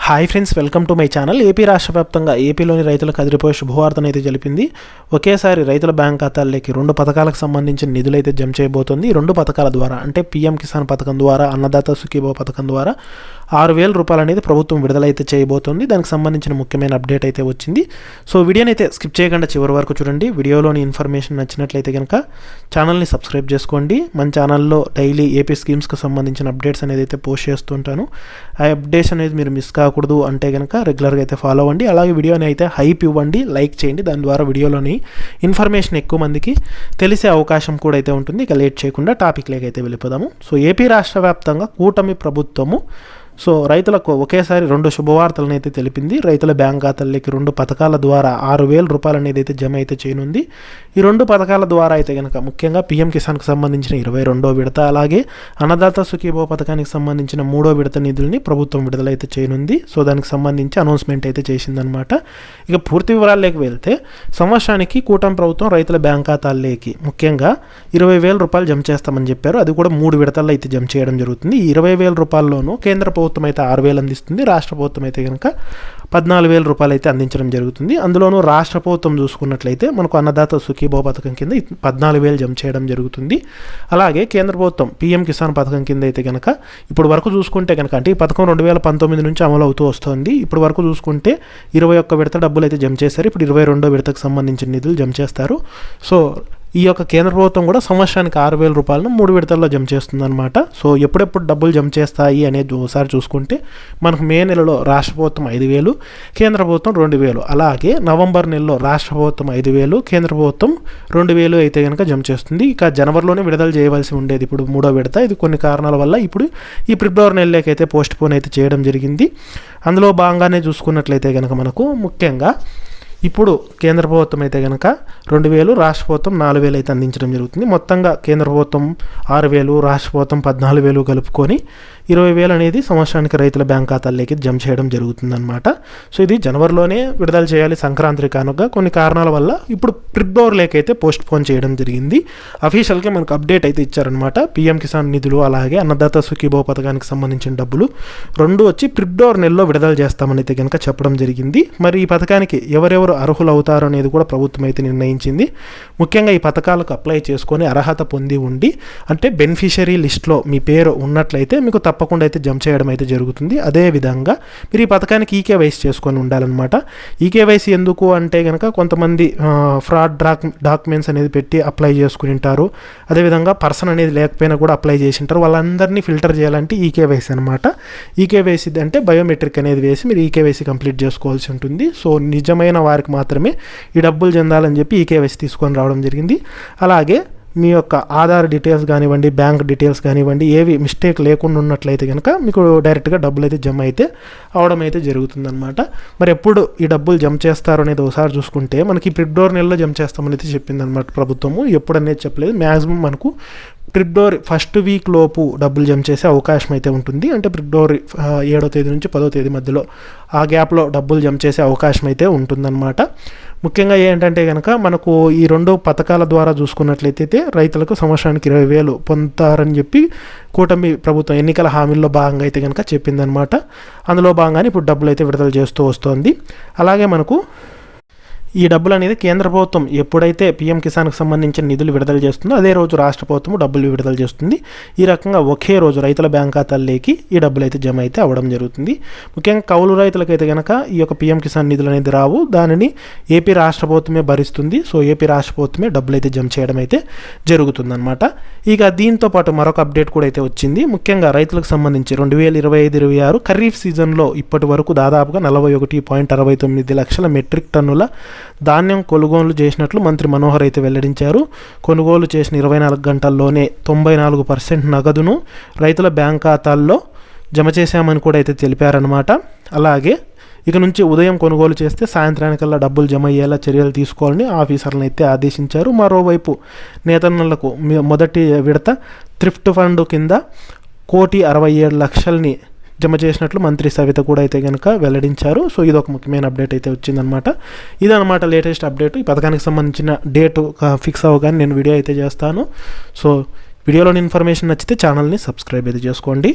Hi friends, welcome to my channel. AP రాష్ట్ర వ్యాప్తంగా ఏపీలోని రైతులకు అదిరిపోయే శుభవార్తను అయితే తెలిపింది. ఒకేసారి రైతుల బ్యాంక్ ఖాతాల్లోకి 2 పథకాలకు సంబంధించిన నిధులు అయితే జమ చేయబోతోంది. 2 పథకాల ద్వారా అంటే పీఎం కిసాన్ పథకం ద్వారా, అన్నదాత సుఖీభవ పథకం ద్వారా 6,000 రూపాయలు అనేది ప్రభుత్వం విడుదలైతే చేయబోతోంది. దానికి సంబంధించిన ముఖ్యమైన అప్డేట్ అయితే వచ్చింది. సో వీడియోని అయితే స్కిప్ చేయకుండా చివరి వరకు చూడండి. వీడియోలోని ఇన్ఫర్మేషన్ నచ్చినట్లయితే కనుక ఛానల్ని సబ్స్క్రైబ్ చేసుకోండి. మన ఛానల్లో డైలీ ఏపీ స్కీమ్స్కి సంబంధించిన అప్డేట్స్ అనేది అయితే పోస్ట్ చేస్తుంటాను. ఆ అప్డేట్స్ అనేది మీరు మిస్ కాకూడదు అంటే కనుక రెగ్యులర్గా అయితే ఫాలో అవ్వండి. అలాగే వీడియోని అయితే హైప్ ఇవ్వండి, లైక్ చేయండి. దాని ద్వారా వీడియోలోని ఇన్ఫర్మేషన్ ఎక్కువ మందికి తెలిసే అవకాశం కూడా అయితే ఉంటుంది. ఇక లేట్ చేయకుండా టాపిక్లోకి అయితే వెళ్ళిపోదాము. సో ఏపీ రాష్ట్ర వ్యాప్తంగా కూటమి ప్రభుత్వము రైతులకు ఒకేసారి 2 శుభవార్తలను అయితే తెలిపింది. రైతుల బ్యాంక్ ఖాతాల్లోకి 2 పథకాల ద్వారా 6,000 రూపాయలు అనేది అయితే జమ అయితే చేయనుంది. ఈ 2 పథకాల ద్వారా అయితే కనుక ముఖ్యంగా పీఎం కిసాన్కి సంబంధించిన 22వ విడత, అలాగే అన్నదాత సుఖీభవ పథకానికి సంబంధించిన 3వ విడత నిధుల్ని ప్రభుత్వం విడుదలైతే చేయనుంది. సో దానికి సంబంధించి అనౌన్స్మెంట్ అయితే చేసిందనమాట. ఇక పూర్తి వివరాల్లోకి వెళ్తే, సంవత్సరానికి కూటమి ప్రభుత్వం రైతుల బ్యాంక్ ఖాతాల్లోకి ముఖ్యంగా 20,000 రూపాయలు జమ చేస్తామని చెప్పారు. అది కూడా 3 విడతల్లో అయితే జమ చేయడం జరుగుతుంది. ఈ 20,000 రూపాయల్లోనూ కేంద్ర ప్రభుత్వం అయితే 6,000 అందిస్తుంది. రాష్ట్ర ప్రభుత్వం అయితే కనుక 14,000 రూపాయలు అయితే అందించడం జరుగుతుంది. అందులోనూ రాష్ట్ర ప్రభుత్వం చూసుకున్నట్లయితే మనకు అన్నదాత సుఖీభవ పథకం కింద 14,000 జమ చేయడం జరుగుతుంది. అలాగే కేంద్ర ప్రభుత్వం పీఎం కిసాన్ పథకం కింద అయితే కనుక ఇప్పుడు వరకు చూసుకుంటే కనుక, అంటే ఈ పథకం 2019 నుంచి అమలు అవుతూ వస్తుంది. ఇప్పుడు వరకు చూసుకుంటే 21 విడత డబ్బులు అయితే జమ చేశారు. ఇప్పుడు 22వ విడతకు సంబంధించిన నిధులు జమ చేస్తారు. సో ఈ యొక్క కేంద్ర ప్రభుత్వం కూడా సంవత్సరానికి 6,000 రూపాయలను 3 విడతల్లో జమ చేస్తుందన్నమాట. సో ఎప్పుడెప్పుడు డబ్బులు జమ చేస్తాయి అనేది ఒకసారి చూసుకుంటే, మనకు మే నెలలో రాష్ట్ర ప్రభుత్వం 5,000, కేంద్ర ప్రభుత్వం 2,000, అలాగే నవంబర్ నెలలో రాష్ట్ర ప్రభుత్వం 5,000, కేంద్ర ప్రభుత్వం 2,000 అయితే కనుక జమ చేస్తుంది. ఇక జనవరిలోనే విడుదల చేయవలసి ఉండేది ఇప్పుడు 3వ విడత. ఇది కొన్ని కారణాల వల్ల ఇప్పుడు ఈ ఫిబ్రవరి నెలలోకి అయితే పోస్ట్ పోన్ అయితే చేయడం జరిగింది. అందులో భాగంగానే చూసుకున్నట్లయితే కనుక మనకు ముఖ్యంగా ఇప్పుడు కేంద్ర ప్రభుత్వం అయితే కనుక 2,000, రాష్ట్ర ప్రభుత్వం 4,000 అయితే అందించడం జరుగుతుంది. మొత్తంగా కేంద్ర ప్రభుత్వం 6,000, రాష్ట్ర ప్రభుత్వం 14,000 కలుపుకొని 20,000 అనేది సంవత్సరానికి రైతుల బ్యాంక్ ఖాతాల్లోకి జమ చేయడం జరుగుతుందన్నమాట. సో ఇది జనవరిలోనే విడుదల చేయాలి సంక్రాంతి కానుక. కొన్ని కారణాల వల్ల ఇప్పుడు ఫిబ్రవరిలోకి అయితే పోస్ట్ పోన్ చేయడం జరిగింది. అఫీషియల్గా మనకు అప్డేట్ అయితే ఇచ్చారనమాట. పీఎం కిసాన్ నిధులు అలాగే అన్నదాత సుఖీభవ పథకానికి సంబంధించిన డబ్బులు 2 వచ్చి ఫిబ్రవరి నెలలో విడుదల చేస్తామని అయితే కనుక చెప్పడం జరిగింది. మరి ఈ పథకానికి ఎవరెవరు అర్హులు అవుతారు అనేది కూడా ప్రభుత్వం అయితే నిర్ణయించింది. ముఖ్యంగా ఈ పథకాలకు అప్లై చేసుకొని అర్హత పొంది ఉండి, అంటే బెనిఫిషరీ లిస్ట్లో మీ పేరు ఉన్నట్లయితే మీకు తప్పకుండా అయితే జమ చేయడం అయితే జరుగుతుంది. అదేవిధంగా మీరు ఈ పథకానికి ఈకేవైసీ చేసుకొని ఉండాలన్నమాట. ఈకేవైసీ ఎందుకు అంటే కనుక కొంతమంది ఫ్రాడ్ డాక్యుమెంట్స్ అనేది పెట్టి అప్లై చేసుకుని ఉంటారు. అదేవిధంగా పర్సన్ అనేది లేకపోయినా కూడా అప్లై చేసి ఉంటారు. వాళ్ళందరినీ ఫిల్టర్ చేయాలంటే ఈకేవైసీ అనమాట. ఈకేవైసీ అంటే బయోమెట్రిక్ అనేది వేసి మీరు ఈకేవైసీ కంప్లీట్ చేసుకోవాల్సి ఉంటుంది. సో నిజమైన వారికి మాత్రమే ఈ డబ్బులు చెందాలని చెప్పి ఈకేవైసీ తీసుకొని రావడం జరిగింది. అలాగే మీ యొక్క ఆధార్ డీటెయిల్స్ కానివ్వండి, బ్యాంక్ డీటెయిల్స్ కానివ్వండి, ఏవి మిస్టేక్ లేకుండా ఉన్నట్లయితే కనుక మీకు డైరెక్ట్గా డబ్బులు అయితే జమ అయితే అవడం అయితే జరుగుతుందన్నమాట. మరి ఎప్పుడు ఈ డబ్బులు జమ చేస్తారు అనేది ఒకసారి చూసుకుంటే, మనకి ఫిబ్రవరి నెలలో జమ చేస్తామని అయితే చెప్పిందనమాట ప్రభుత్వము. ఎప్పుడు అనేది చెప్పలేదు. మ్యాక్సిమం మనకు ఫిబ్రవరి ఫస్ట్ వీక్ లోపు డబ్బులు జమ చేసే అవకాశం అయితే ఉంటుంది. అంటే ఫిబ్రవరి 7వ తేదీ నుంచి 10వ తేదీ మధ్యలో ఆ గ్యాప్లో డబ్బులు జమ చేసే అవకాశం అయితే ఉంటుందన్నమాట. ముఖ్యంగా ఏంటంటే కనుక మనకు ఈ 2 పథకాల ద్వారా చూసుకున్నట్లయితే రైతులకు సంవత్సరానికి 20,000 పొందుతారని చెప్పి కూటమి ప్రభుత్వం ఎన్నికల హామీల్లో భాగంగా అయితే కనుక చెప్పిందనమాట. అందులో భాగంగానే ఇప్పుడు డబ్బులు అయితే విడుదల చేస్తూ వస్తోంది. అలాగే మనకు ఈ డబ్బులు అనేది కేంద్ర ప్రభుత్వం ఎప్పుడైతే పీఎం కిసాన్కి సంబంధించిన నిధులు విడుదల చేస్తుందో అదే రోజు రాష్ట్ర ప్రభుత్వం డబ్బులు విడుదల చేస్తుంది. ఈ రకంగా ఒకే రోజు రైతుల బ్యాంక్ ఖాతాల్లోకి ఈ డబ్బులు అయితే జమ అయితే అవ్వడం జరుగుతుంది. ముఖ్యంగా కౌలు రైతులకైతే కనుక ఈ యొక్క పీఎం కిసాన్ నిధులు అనేది రావు. దానిని ఏపీ రాష్ట్ర ప్రభుత్వమే భరిస్తుంది. సో ఏపీ రాష్ట్ర ప్రభుత్వమే డబ్బులు అయితే జమ చేయడం అయితే జరుగుతుందన్నమాట. ఇక దీంతో పాటు మరొక అప్డేట్ కూడా అయితే వచ్చింది. ముఖ్యంగా రైతులకు సంబంధించి 2025-26 ఖరీఫ్ సీజన్లో ఇప్పటి వరకు దాదాపుగా 41.69 లక్షల మెట్రిక్ టన్నుల ధాన్యం కొనుగోలు చేసినట్లు మంత్రి మనోహర్ అయితే వెల్లడించారు. కొనుగోలు చేసిన 24 గంటల్లోనే 94% నగదును రైతుల బ్యాంక్ ఖాతాల్లో జమ చేశామని కూడా అయితే తెలిపారనమాట. అలాగే ఇక నుంచి ఉదయం కొనుగోలు చేస్తే సాయంత్రానికల్లా డబ్బులు జమ అయ్యేలా చర్యలు తీసుకోవాలని ఆఫీసర్లను అయితే ఆదేశించారు. మరోవైపు నేతన్నలకు మొదటి విడత థ్రిఫ్ట్ ఫండ్ కింద 1,67,00,000 జమ చేసినట్లు మంత్రి సవిత కూడా అయితే కనుక వెల్లడించారు. సో ఇది ఒక ముఖ్యమైన అప్డేట్ అయితే వచ్చిందనమాట. ఇదనమాట లేటెస్ట్ అప్డేట్. ఈ పథకానికి సంబంధించిన డేటు ఫిక్స్ అవ్వగానే నేను వీడియో అయితే చేస్తాను. సో వీడియోలోని ఇన్ఫర్మేషన్ నచ్చితే ఛానల్ని సబ్స్క్రైబ్ అయితే చేసుకోండి.